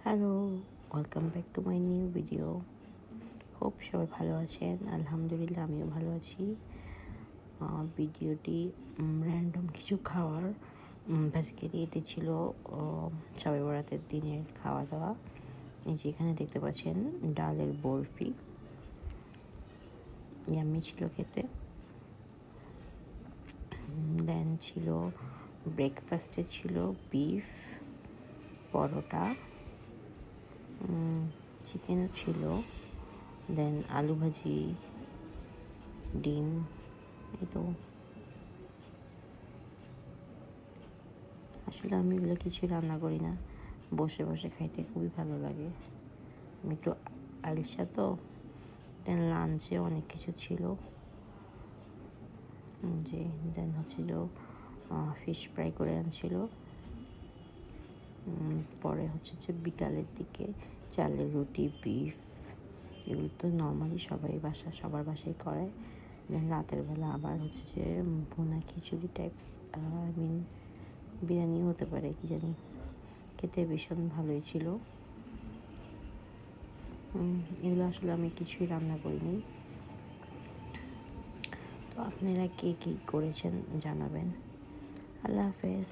Hello, welcome back to my new video. Hope সবাই ভালো আছেন। আলহামদুলিল্লাহ আমিও ভালো আছি। ভিডিওটি র্যান্ডম কিছু খাওয়ার, বেসিক্যালি এটি ছিল শবে বরাতের দিনের খাওয়া দাওয়া। এই যে এখানে দেখতে পাচ্ছেন ডালের বরফি, ইয়াম্মি ছিল খেতে। দেন ছিল ব্রেকফাস্টে ছিল বিফ, পরোটা, চিকেনও ছিল, দেন আলু ভাজি, ডিম। এই তো আসলে আমি এগুলো কিছুই রান্না করি না, বসে বসে খাইতে খুবই ভালো লাগে। আমি একটু আলসা তো। দেন লাঞ্চে অনেক কিছু ছিল, যে দেন হচ্ছিল ফিশ ফ্রাই করে আনছিল। পরে হচ্ছে যে বিকালের দিকে চালের রুটি, বিফ, এগুলো তো নর্মালি সবার বাসায় করে। দেন রাতের বেলা আবার হচ্ছে যে ভুনা খিচুড়ি টাইপস, বিরিয়ানিও হতে পারে, কি জানি। খেতে ভীষণ ভালোই ছিল। এগুলো আসলে আমি কিছুই রান্না করিনি। তো আপনারা কে কী করেছেন জানাবেন। আল্লাহ হাফেজ।